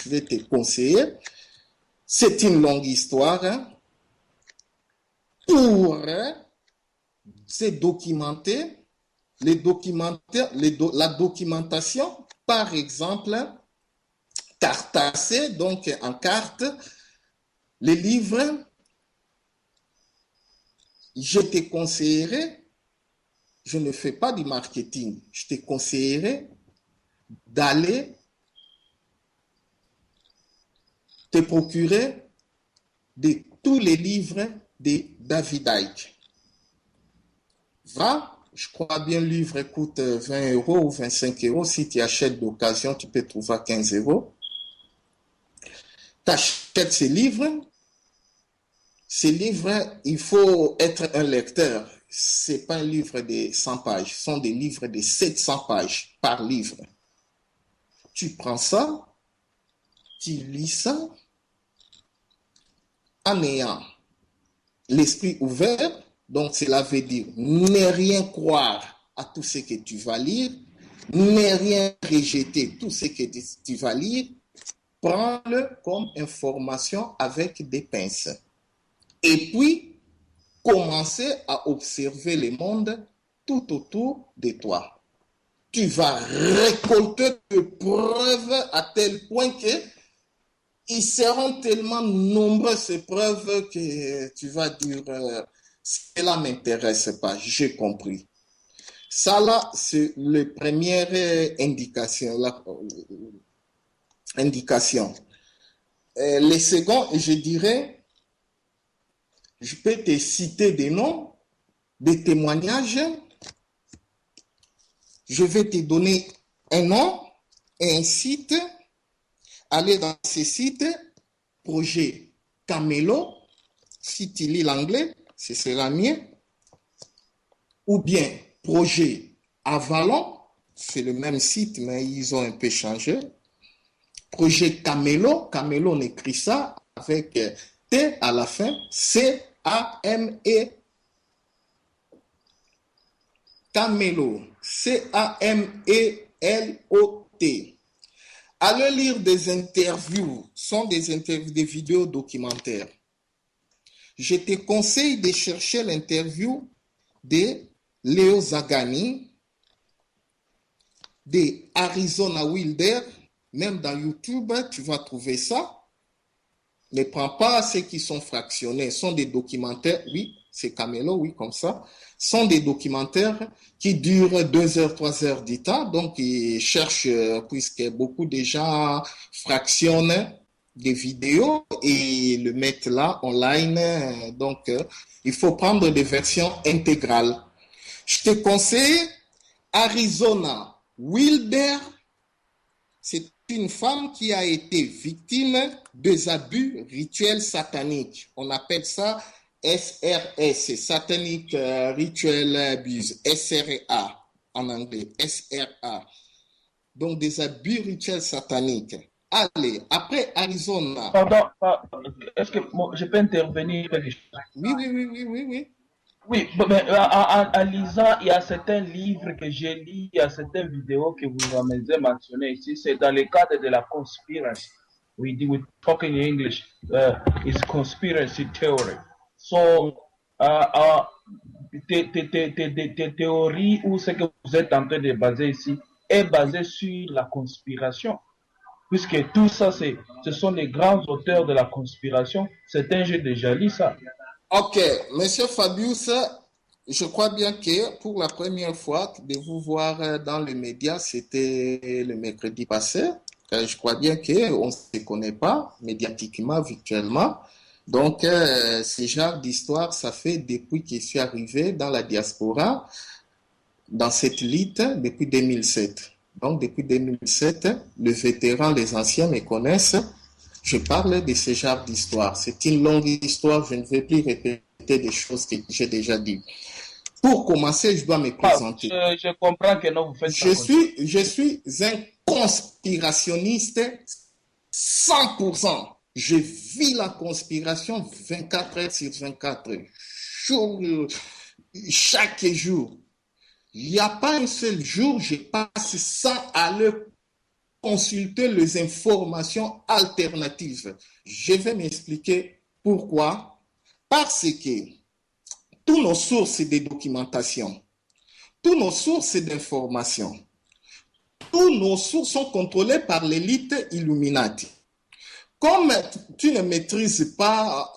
je vais te conseiller. C'est une longue histoire. Hein, pour se documenter, la documentation, par exemple, cartasser, donc en carte, les livres, je te conseillerais, je ne fais pas du marketing, je te conseillerais d'aller te procurer de tous les livres de David Icke. Va, je crois bien le livre coûte 20 € ou 25 €. Si tu achètes d'occasion, tu peux trouver à 15 €. Tu achètes ces livres. Ces livres, il faut être un lecteur. Ce n'est pas un livre de 100 pages, ce sont des livres de 700 pages par livre. Tu prends ça, tu lis ça, en ayant l'esprit ouvert, donc cela veut dire ne rien croire à tout ce que tu vas lire, ne rien rejeter tout ce que tu vas lire, prends-le comme information avec des pinces. Et puis, commencer à observer le monde tout autour de toi. Tu vas récolter des preuves à tel point que ils seront tellement nombreux ces preuves que tu vas dire cela m'intéresse pas, j'ai compris. Ça là, c'est la première indication. Les seconds, je dirais, je peux te citer des noms, des témoignages. Je vais te donner un nom et un site. Allez dans ce site, projet Camelo, si tu lis l'anglais, ce sera mieux. Ou bien projet Avalon, c'est le même site, mais ils ont un peu changé. Projet Camelo, Camelo on écrit ça avec T à la fin, C-A-M-E. Camelo, C-A-M-E-L-O-T. Allez lire des interviews, sont des interviews, des vidéos documentaires. Je te conseille de chercher l'interview de Léo Zagani, de Arizona Wilder, même dans YouTube, tu vas trouver ça. Ne prends pas ceux qui sont fractionnés, ce sont des documentaires, oui, c'est Camelo, oui, comme ça, sont des documentaires qui durent 2 heures, 3 heures du temps, donc ils cherchent, puisque beaucoup de gens fractionnent des vidéos et le mettent là, online, donc il faut prendre des versions intégrales. Je te conseille Arizona Wilder, c'est une femme qui a été victime des abus rituels sataniques. On appelle ça SRS, Satanic Ritual Abuse, SRA en anglais, SRA. Donc des abus rituels sataniques. Allez, après Arizona. Pardon, est-ce que je peux intervenir? Oui, oui, oui, oui, oui, oui. Oui, mais en lisant, il y a certains livres que j'ai lus, il y a certaines vidéos que vous avez mentionnées ici, c'est dans le cadre de la conspiracy. We talk in English, it's conspiracy theory. So, tes théories ou ce que vous êtes en train de baser ici est basé sur la conspiration. Puisque tout ça, ce sont les grands auteurs de la conspiration. Certains, j'ai déjà lu ça. Ok, Monsieur Fabius, je crois bien que pour la première fois de vous voir dans les médias, c'était le mercredi passé. Je crois bien qu'on ne se connaît pas médiatiquement, virtuellement. Donc, ce genre d'histoire, ça fait depuis que je suis arrivé dans la diaspora, dans cette élite, depuis 2007. Donc, depuis 2007, les vétérans, les anciens me connaissent. Je parle de ce genre d'histoire. C'est une longue histoire, je ne vais plus répéter des choses que j'ai déjà dit. Pour commencer, je dois me présenter. Je comprends que non, vous faites ça. Je suis un conspirationniste 100%. Je vis la conspiration 24 heures sur 24 heures. Chaque jour. Il n'y a pas un seul jour, je passe sans aller consulter les informations alternatives. Je vais m'expliquer pourquoi. Parce que toutes nos sources de documentation, toutes nos sources d'information, toutes nos sources sont contrôlées par l'élite Illuminati. Comme tu ne maîtrises pas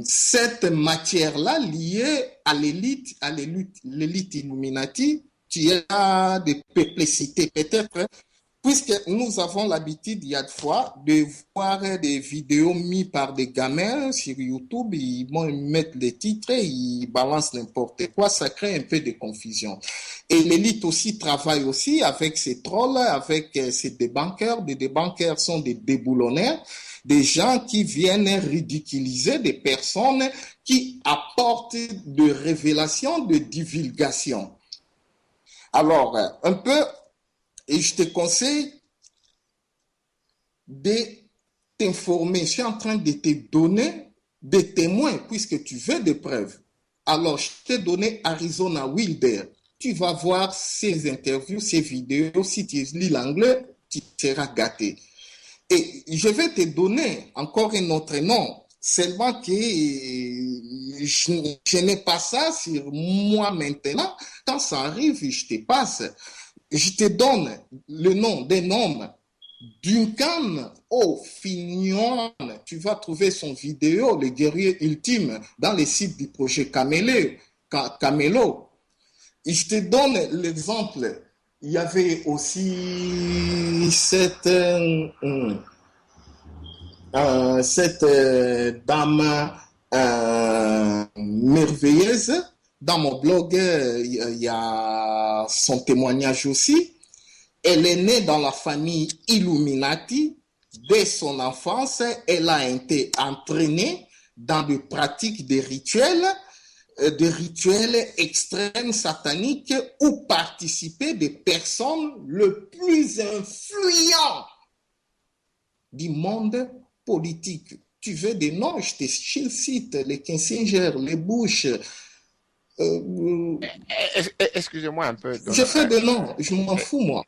cette matière-là liée à l'élite Illuminati, tu as des perplexités peut-être, puisque nous avons l'habitude, il y a des fois, de voir des vidéos mises par des gamins sur YouTube, ils mettent les titres, ils balancent n'importe quoi, ça crée un peu de confusion. Et l'élite aussi travaille aussi avec ces trolls, avec ces débankers. Des débankers sont des déboulonneurs, des gens qui viennent ridiculiser des personnes qui apportent de révélations, de divulgation. Alors, un peu, et je te conseille de t'informer. Je suis en train de te donner des témoins, puisque tu veux des preuves. Alors, je t'ai donné Arizona Wilder. Tu vas voir ces interviews, ces vidéos. Si tu lis l'anglais, tu seras gâté. Et je vais te donner encore un autre nom. Seulement que je n'ai pas ça sur moi maintenant. Quand ça arrive, je te passe. Je te donne le nom d'un homme, Duncan O'Finion. Tu vas trouver son vidéo, le guerrier ultime, dans les sites du projet Camelo. Et je te donne l'exemple. Il y avait aussi cette dame merveilleuse. Dans mon blog, il y a son témoignage aussi. Elle est née dans la famille Illuminati. Dès son enfance, elle a été entraînée dans des pratiques de rituels extrêmes sataniques où participaient des personnes le plus influentes du monde politique. Tu veux des noms, je te cite les Kissinger, les Bush. Excusez-moi un peu. Je fais des noms, je m'en fous, moi.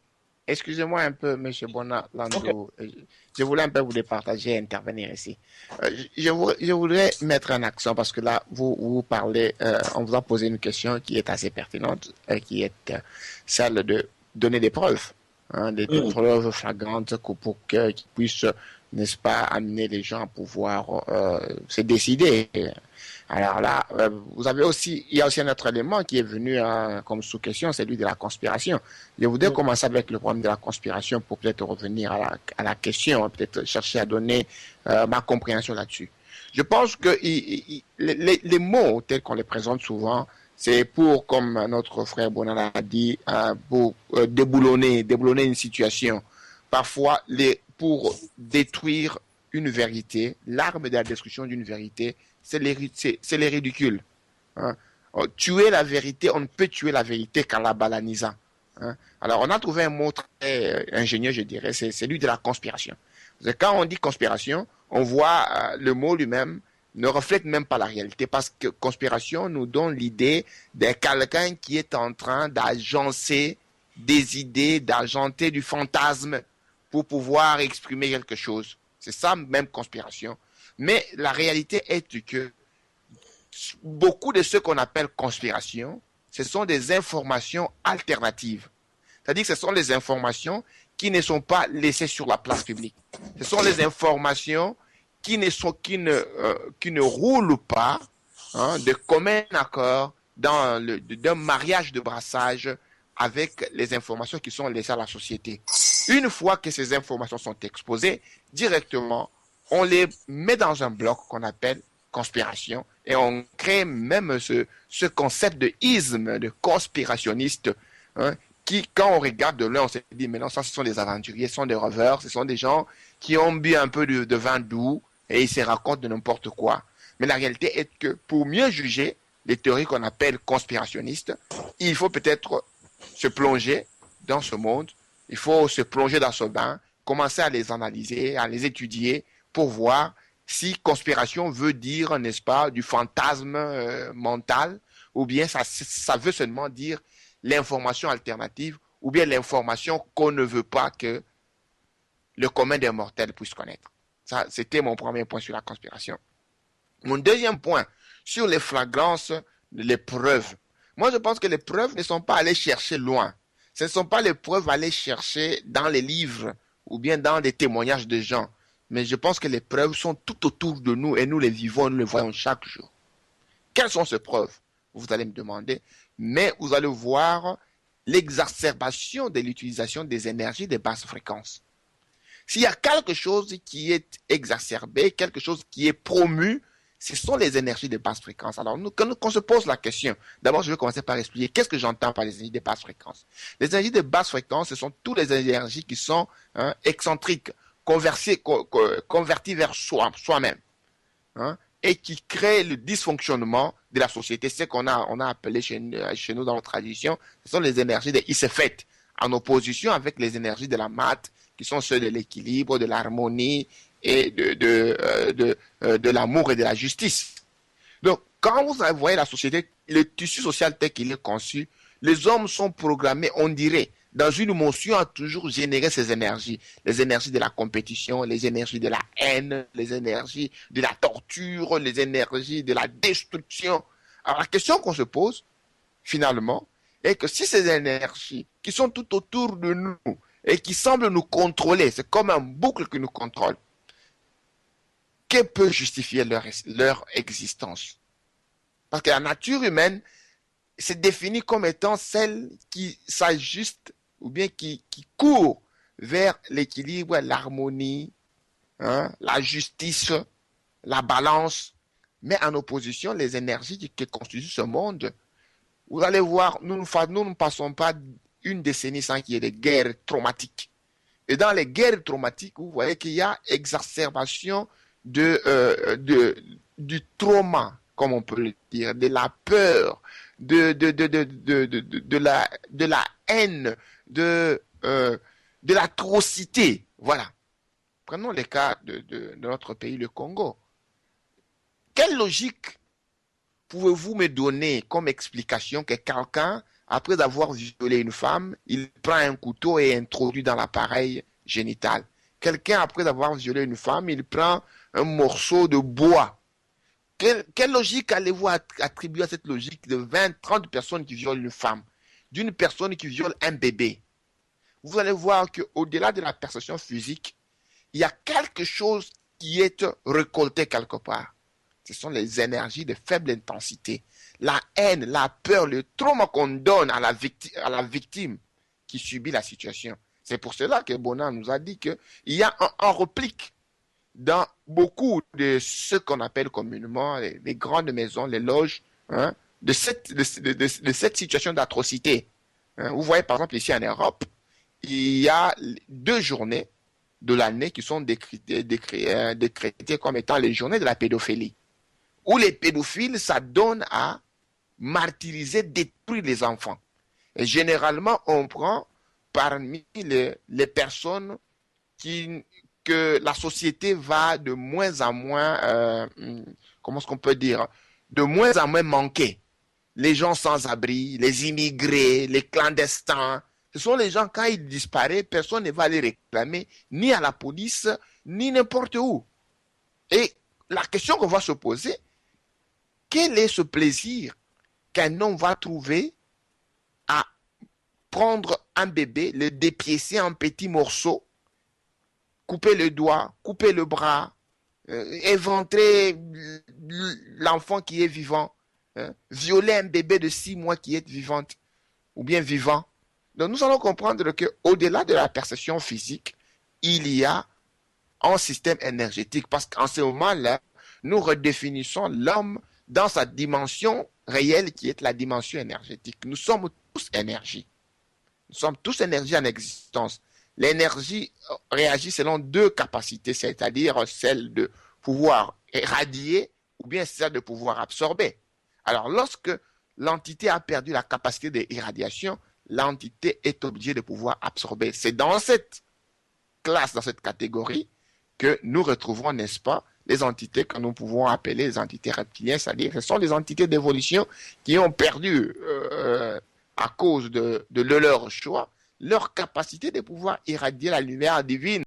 Excusez-moi un peu, M. Bonalando. Okay. Je voulais un peu vous départager et intervenir ici. Je voudrais mettre un accent parce que là, vous parlez, on vous a posé une question qui est assez pertinente, qui est celle de donner des preuves, des preuves flagrantes pour qu'ils puissent, n'est-ce pas, amener les gens à pouvoir se décider. Alors là, il y a aussi un autre élément qui est venu comme sous-question, c'est celui de la conspiration. Je voudrais commencer avec le problème de la conspiration pour peut-être revenir à la question, peut-être chercher à donner ma compréhension là-dessus. Je pense que les mots tels qu'on les présente souvent, c'est pour, comme notre frère Bonan a dit, pour déboulonner une situation. Parfois, pour détruire une vérité, l'arme de la destruction d'une vérité, c'est les ridicules. Hein. Tuer la vérité, on ne peut tuer la vérité qu'en la balanisant. Hein. Alors, on a trouvé un mot très ingénieux, je dirais, c'est celui de la conspiration. Parce que quand on dit conspiration, on voit le mot lui-même ne reflète même pas la réalité, parce que conspiration nous donne l'idée de quelqu'un qui est en train d'agencer des idées, d'agenter du fantasme pour pouvoir exprimer quelque chose. C'est ça même conspiration. Mais la réalité est que beaucoup de ce qu'on appelle conspiration, ce sont des informations alternatives. C'est-à-dire que ce sont les informations qui ne sont pas laissées sur la place publique. Ce sont les informations qui ne roulent pas de commun accord d'un mariage de brassage avec les informations qui sont laissées à la société. Une fois que ces informations sont exposées, directement, on les met dans un bloc qu'on appelle conspiration et on crée même ce concept de isme, de conspirationniste, qui, quand on regarde de loin, on se dit, mais non, ça, ce sont des aventuriers, ce sont des rêveurs, ce sont des gens qui ont bu un peu de vin doux et ils se racontent de n'importe quoi. Mais la réalité est que pour mieux juger les théories qu'on appelle conspirationnistes, il faut peut-être se plonger dans ce monde, il faut se plonger dans ce bain, commencer à les analyser, à les étudier pour voir si conspiration veut dire, n'est-ce pas, du fantasme mental, ou bien ça veut seulement dire l'information alternative ou bien l'information qu'on ne veut pas que le commun des mortels puisse connaître. Ça, c'était mon premier point sur la conspiration. Mon deuxième point, sur les flagrances, les preuves. Moi, je pense que les preuves ne sont pas allées chercher loin. Ce ne sont pas les preuves allées chercher dans les livres ou bien dans des témoignages de gens. Mais je pense que les preuves sont tout autour de nous et nous les vivons, nous les voyons chaque jour. Quelles sont ces preuves? Vous allez me demander. Mais vous allez voir l'exacerbation de l'utilisation des énergies de basse fréquence. S'il y a quelque chose qui est exacerbé, quelque chose qui est promu, ce sont les énergies de basse fréquence. Alors, quand on se pose la question, d'abord, je vais commencer par expliquer qu'est-ce que j'entends par les énergies de basse fréquence. Les énergies de basse fréquence, ce sont toutes les énergies qui sont excentriques, converties vers soi-même, et qui créent le dysfonctionnement de la société. Ce qu'on a appelé chez nous dans notre tradition, ce sont les énergies de Isefet, en opposition avec les énergies de la mat, qui sont ceux de l'équilibre, de l'harmonie et de l'amour et de la justice. Donc, quand vous voyez la société, le tissu social tel qu'il est conçu, les hommes sont programmés, on dirait, dans une motion à toujours générer ces énergies. Les énergies de la compétition, les énergies de la haine, les énergies de la torture, les énergies de la destruction. Alors, la question qu'on se pose, finalement, est que si ces énergies qui sont tout autour de nous et qui semblent nous contrôler, c'est comme un boucle qui nous contrôle, que peut justifier leur existence? Parce que la nature humaine c'est défini comme étant celle qui s'ajuste ou bien qui court vers l'équilibre, l'harmonie, la justice, la balance, mais en opposition, les énergies qui constituent ce monde. Vous allez voir, nous ne passons pas une décennie sans qu'il y ait des guerres traumatiques. Et dans les guerres traumatiques, vous voyez qu'il y a exacerbation du trauma, comme on peut le dire, de la peur, de la haine, de l'atrocité. Voilà. Prenons le cas de notre pays, le Congo. Quelle logique pouvez-vous me donner comme explication que quelqu'un, après avoir violé une femme, il prend un couteau et introduit dans l'appareil génital? Quelqu'un, après avoir violé une femme, il prend un morceau de bois. Quelle logique allez-vous attribuer à cette logique de 20, 30 personnes qui violent une femme, d'une personne qui viole un bébé? Vous allez voir qu'au-delà de la perception physique, il y a quelque chose qui est récolté quelque part. Ce sont les énergies de faible intensité, la haine, la peur, le trauma qu'on donne à la victime qui subit la situation. C'est pour cela que Bonan nous a dit qu'il y a un réplique dans beaucoup de ce qu'on appelle communément les grandes maisons, les loges, de cette situation d'atrocité. Vous voyez par exemple ici en Europe, il y a 2 journées de l'année qui sont décrétées comme étant les journées de la pédophilie, où les pédophiles s'adonnent à martyriser, détruire les enfants. Et généralement, on prend parmi les personnes que la société va de moins en moins, comment est-ce qu'on peut dire, de moins en moins manquer. Les gens sans abri, les immigrés, les clandestins, ce sont les gens, quand ils disparaissent, personne ne va les réclamer, ni à la police, ni n'importe où. Et la question qu'on va se poser, quel est ce plaisir qu'un homme va trouver à prendre un bébé, le dépiécer en petits morceaux, couper le doigt, couper le bras, éventrer l'enfant qui est vivant, violer un bébé de 6 mois qui est vivante ou bien vivant. Donc nous allons comprendre qu'au-delà de la perception physique, il y a un système énergétique, parce qu'en ce moment-là, nous redéfinissons l'homme dans sa dimension réelle qui est la dimension énergétique. Nous sommes tous énergie. Nous sommes tous énergie en existence. L'énergie réagit selon 2 capacités, c'est-à-dire celle de pouvoir irradier ou bien celle de pouvoir absorber. Alors, lorsque l'entité a perdu la capacité d'irradiation, l'entité est obligée de pouvoir absorber. C'est dans cette classe, dans cette catégorie, que nous retrouvons, n'est-ce pas, les entités que nous pouvons appeler les entités reptiliennes, c'est-à-dire ce sont les entités d'évolution qui ont perdu, à cause de leur choix, leur capacité de pouvoir irradier la lumière divine.